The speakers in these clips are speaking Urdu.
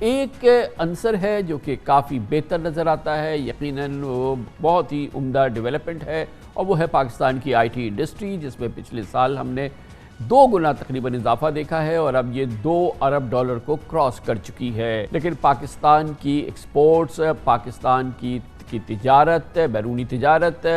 ایک عنصر ہے جو کہ کافی بہتر نظر آتا ہے، یقیناً وہ بہت ہی عمدہ ڈیولپمنٹ ہے، اور وہ ہے پاکستان کی آئی ٹی انڈسٹری، جس میں پچھلے سال ہم نے 2 گنا تقریباً اضافہ دیکھا ہے اور اب یہ $2 ارب کو کراس کر چکی ہے۔ لیکن پاکستان کی ایکسپورٹس، پاکستان کی تجارت، بیرونی تجارت،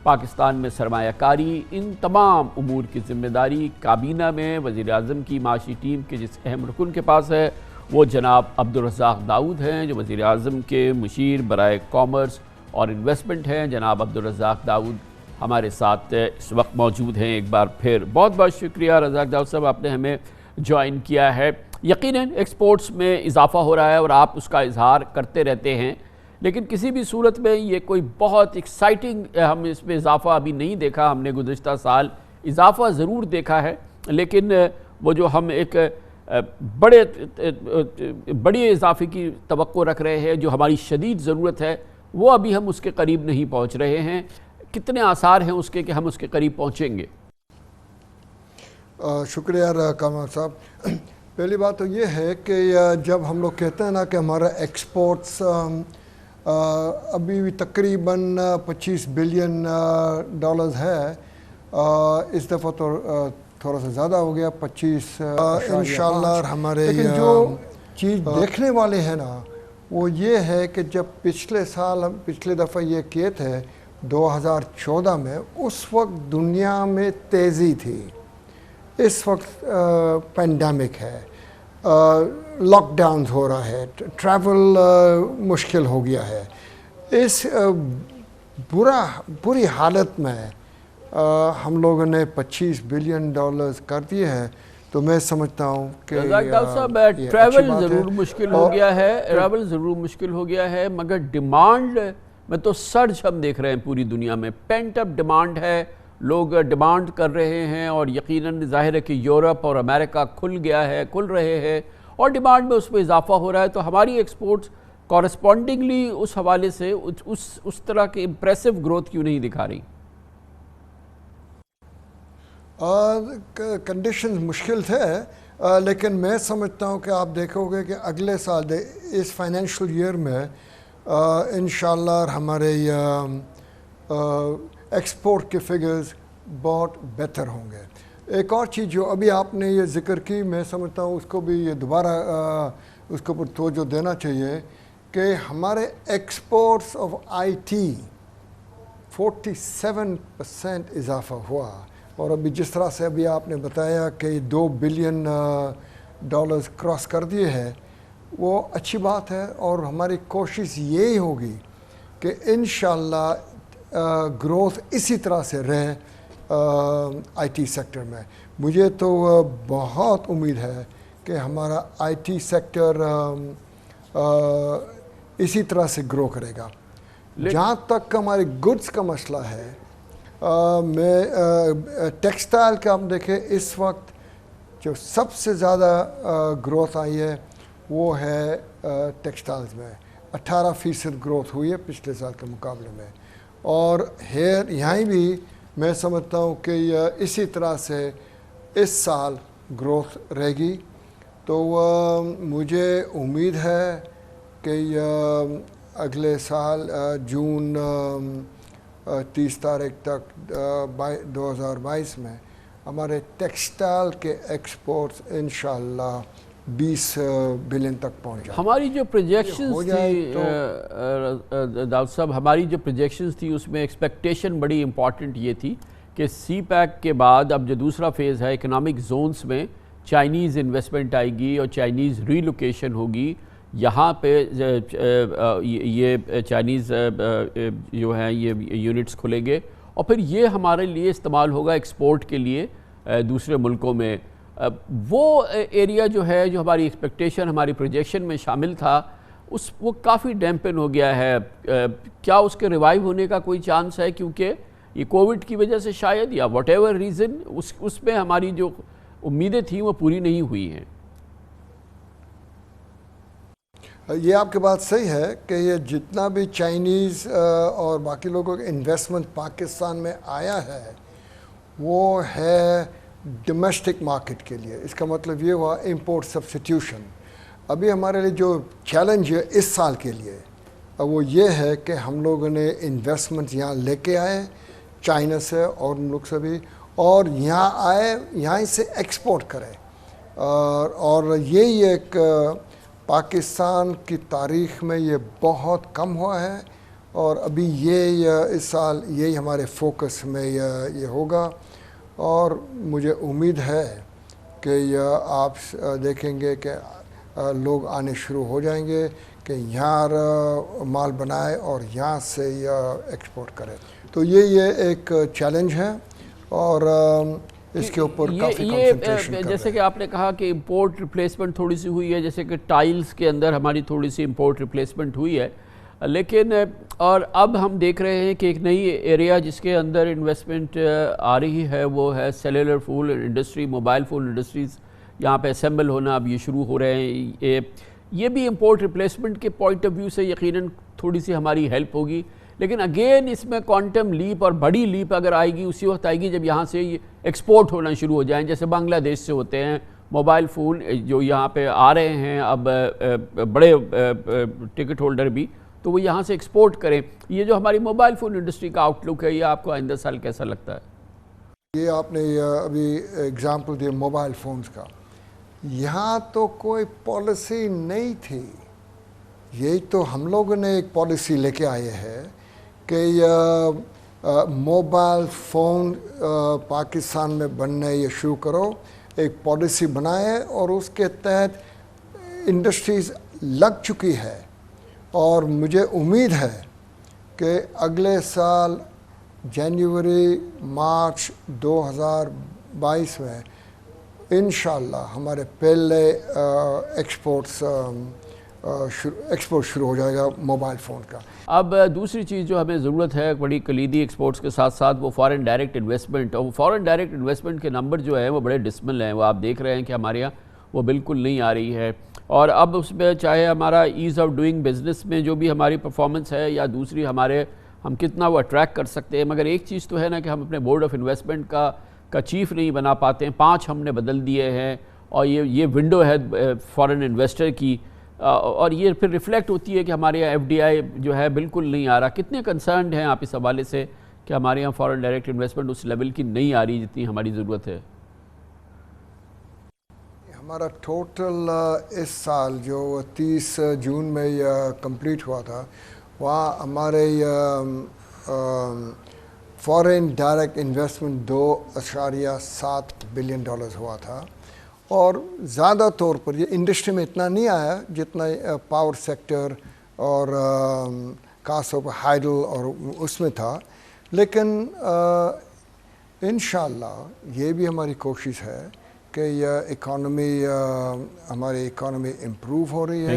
پاکستان میں سرمایہ کاری، ان تمام امور کی ذمہ داری کابینہ میں وزیر اعظم کی معاشی ٹیم کے جس اہم رکن کے پاس ہے، وہ جناب عبدالرزاق داؤد ہیں، جو وزیر اعظم کے مشیر برائے کامرس اور انویسٹمنٹ ہیں۔ جناب عبدالرزاق داؤد ہمارے ساتھ اس وقت موجود ہیں۔ ایک بار پھر بہت بہت شکریہ رزاق داؤد صاحب، آپ نے ہمیں جوائن کیا ہے۔ یقیناً ایکسپورٹس میں اضافہ ہو رہا ہے اور آپ اس کا اظہار کرتے رہتے ہیں، لیکن کسی بھی صورت میں یہ کوئی بہت ایکسائٹنگ ہم اس میں اضافہ ابھی نہیں دیکھا۔ ہم نے گزشتہ سال اضافہ ضرور دیکھا ہے، لیکن وہ جو ہم ایک بڑے اضافے کی توقع رکھ رہے ہیں، جو ہماری شدید ضرورت ہے، وہ ابھی ہم اس کے قریب نہیں پہنچ رہے ہیں۔ کتنے آثار ہیں اس کے کہ ہم اس کے قریب پہنچیں گے؟ شکریہ کامران صاحب۔ پہلی بات تو یہ ہے کہ جب ہم لوگ کہتے ہیں نا کہ ہمارا ایکسپورٹس ابھی بھی تقریباً $25 بلین ہے، اس دفعہ تو تھوڑا سا زیادہ ہو گیا، 25 انشاءاللہ۔ ہمارے لیکن جو چیز دیکھنے والے ہیں نا وہ یہ ہے کہ جب پچھلے دفعہ یہ کیے تھے 2014 میں، اس وقت دنیا میں تیزی تھی، اس وقت پینڈیمک ہے، لاک ڈاؤنز ہو رہا ہے، ٹریول مشکل ہو گیا ہے۔ اس بری حالت میں ہم لوگوں نے $25 بلین کر دیے ہیں، تو میں سمجھتا ہوں کہ رزاق داؤد صاحب ٹریول ضرور مشکل ہو گیا ہے، مگر ڈیمانڈ میں تو سرج ہم دیکھ رہے ہیں پوری دنیا میں، پینٹ اپ ڈیمانڈ ہے، لوگ ڈیمانڈ کر رہے ہیں، اور یقیناً ظاہر ہے کہ یورپ اور امریکہ کھل رہے ہیں اور ڈیمانڈ میں اس میں اضافہ ہو رہا ہے، تو ہماری ایکسپورٹس کورسپونڈنگلی اس حوالے سے اس طرح کے امپریسو گروتھ کیوں نہیں دکھا رہی؟ کنڈیشنز مشکل تھے، لیکن میں سمجھتا ہوں کہ آپ دیکھو گے کہ اگلے سال اس فائنینشل ایئر میں انشاءاللہ ہمارے ایکسپورٹ کے فگرز بہت بہتر ہوں گے۔ ایک اور چیز جو ابھی آپ نے یہ ذکر کی، میں سمجھتا ہوں اس کو بھی یہ دوبارہ اس کے اوپر توجہ دینا چاہیے کہ ہمارے ایکسپورٹس آف آئی ٹی 47% اضافہ ہوا، اور ابھی جس طرح سے ابھی آپ نے بتایا کہ $2 بلین کراس کر دیے ہیں، وہ اچھی بات ہے، اور ہماری کوشش یہی ہوگی کہ انشاءاللہ گروتھ اسی طرح سے رہے آئی ٹی سیکٹر میں۔ مجھے تو بہت امید ہے کہ ہمارا آئی ٹی سیکٹر اسی طرح سے گرو کرے گا۔ جہاں تک ہمارے گڈس کا مسئلہ ہے، میں ٹیکسٹائل کا ہم دیکھیں، اس وقت جو سب سے زیادہ گروتھ آئی ہے وہ ہے ٹیکسٹائلز میں، 18% گروتھ ہوئی ہے پچھلے سال کے مقابلے میں، اور یہاں بھی میں سمجھتا ہوں کہ اسی طرح سے اس سال گروتھ رہے گی۔ تو مجھے امید ہے کہ اگلے سال جون 30 تاریخ تک 2022 میں ہمارے ٹیکسٹائل کے ایکسپورٹس انشاءاللہ $20 بلین تک پہنچ جائے۔ ہماری جو پروجیکشنز تھی داؤد صاحب، ہماری جو پروجیکشنز تھی اس میں ایکسپیکٹیشن بڑی امپورٹنٹ یہ تھی کہ سی پیک کے بعد اب جو دوسرا فیز ہے اکنامک زونز میں چائنیز انویسٹمنٹ آئے گی اور چائنیز ری لوکیشن ہوگی، یہاں پہ یہ چائنیز جو ہیں یہ یونٹس کھلیں گے، اور پھر یہ ہمارے لیے استعمال ہوگا ایکسپورٹ کے لیے دوسرے ملکوں میں۔ وہ ایریا جو ہے، جو ہماری ایکسپیکٹیشن ہماری پروجیکشن میں شامل تھا، وہ کافی ڈیمپن ہو گیا ہے۔ کیا اس کے ریوائیو ہونے کا کوئی چانس ہے؟ کیونکہ یہ کووڈ کی وجہ سے شاید، یا واٹ ایور ریزن، اس میں ہماری جو امیدیں تھیں وہ پوری نہیں ہوئی ہیں۔ یہ آپ کی بات صحیح ہے کہ یہ جتنا بھی چائنیز اور باقی لوگوں کا انویسٹمنٹ پاکستان میں آیا ہے وہ ہے ڈومیسٹک مارکیٹ کے لیے۔ اس کا مطلب یہ ہوا امپورٹ سبسٹیوشن۔ ابھی ہمارے لیے جو چیلنج ہے اس سال کے لیے وہ یہ ہے کہ ہم لوگوں نے انویسٹمنٹ یہاں لے کے آئے چائنا سے اور ملک سے بھی، اور یہاں آئے یہاں سے ایکسپورٹ کرے، اور یہی ایک پاکستان کی تاریخ میں یہ بہت کم ہوا ہے، اور ابھی یہ اس سال یہی ہمارے فوکس میں یہ ہوگا، اور مجھے امید ہے کہ آپ دیکھیں گے کہ لوگ آنے شروع ہو جائیں گے کہ یہاں مال بنائے اور یہاں سے ایکسپورٹ کرے. تو یہ ایک چیلنج ہے، اور اس کے اوپر کافی کنسنٹریشن کر رہے ہیں. جیسے کہ آپ نے کہا کہ امپورٹ ریپلیسمنٹ تھوڑی سی ہوئی ہے، جیسے کہ ٹائلز کے اندر ہماری تھوڑی سی امپورٹ ریپلیسمنٹ ہوئی ہے، لیکن اور اب ہم دیکھ رہے ہیں کہ ایک نئی ایریا جس کے اندر انویسٹمنٹ آ رہی ہے وہ ہے cellular phone industry, mobile phone industries. یہاں پہ اسمبل ہونا اب یہ شروع ہو رہے ہیں. یہ بھی امپورٹ ریپلیسمنٹ کے پوائنٹ آف ویو سے یقیناً تھوڑی سی ہماری ہیلپ ہوگی، لیکن اگین اس میں کوانٹم لیپ اور بڑی لیپ اگر آئے گی اسی وقت آئے گی جب یہاں سے ایکسپورٹ ہونا شروع ہو جائیں، جیسے بنگلہ دیش سے ہوتے ہیں موبائل فون جو یہاں پہ آ رہے ہیں اب بڑے ٹکٹ ہولڈر بھی، تو وہ یہاں سے ایکسپورٹ کریں. یہ جو ہماری موبائل فون انڈسٹری کا آؤٹ لک ہے، یہ آپ کو آئندہ سال کیسا لگتا ہے؟ یہ آپ نے ابھی ایگزامپل دیا موبائل فونز کا، یہاں تو کوئی پالیسی نہیں تھی. یہی تو ہم لوگوں نے ایک پالیسی لے کے آئے ہیں کہ موبائل فون پاکستان میں بننے یہ شروع کرو، ایک پالیسی بنائے، اور اس کے تحت انڈسٹریز لگ چکی ہے. اور مجھے امید ہے کہ اگلے سال جنوری مارچ 2022 میں انشاءاللہ ہمارے پہلے ایکسپورٹ شروع ہو جائے گا موبائل فون کا. اب دوسری چیز جو ہمیں ضرورت ہے بڑی کلیدی ایکسپورٹس کے ساتھ ساتھ وہ فارن ڈائریکٹ انویسٹمنٹ، اور وہ فارن ڈائریکٹ انویسٹمنٹ کے نمبر جو ہیں وہ بڑے ڈسمل ہیں. وہ آپ دیکھ رہے ہیں کہ ہمارے یہاں وہ بالکل نہیں آ رہی ہے، اور اب اس میں چاہے ہمارا ایز آف ڈوئنگ بزنس میں جو بھی ہماری پرفارمنس ہے یا دوسری ہم کتنا وہ اٹریکٹ کر سکتے ہیں، مگر ایک چیز تو ہے نا کہ ہم اپنے بورڈ آف انویسٹمنٹ کا چیف نہیں بنا پاتے ہیں. 5 ہم نے بدل دیے ہیں، اور یہ ونڈو ہے فارن انویسٹر کی، اور یہ پھر ریفلیکٹ ہوتی ہے کہ ہمارے یہاں ایف ڈی آئی جو ہے بالکل نہیں آ رہا. کتنے کنسرنڈ ہیں آپ اس حوالے سے کہ ہمارے یہاں فارن ڈائریکٹ انویسٹمنٹ اس لیول کی نہیں آ رہی جتنی ہماری ضرورت ہے؟ ہمارا ٹوٹل اس سال جو 30 جون میں کمپلیٹ ہوا تھا، وہاں ہمارے فارن ڈائریکٹ انویسٹمنٹ $2.7 بلین ہوا تھا. اور زیادہ طور پر یہ انڈسٹری میں اتنا نہیں آیا جتنا پاور سیکٹر اور کاسب ہائیڈل اور اس میں تھا، لیکن انشاءاللہ یہ بھی ہماری کوشش ہے کہ یہ ہماری اکانومی امپروو ہو رہی ہے.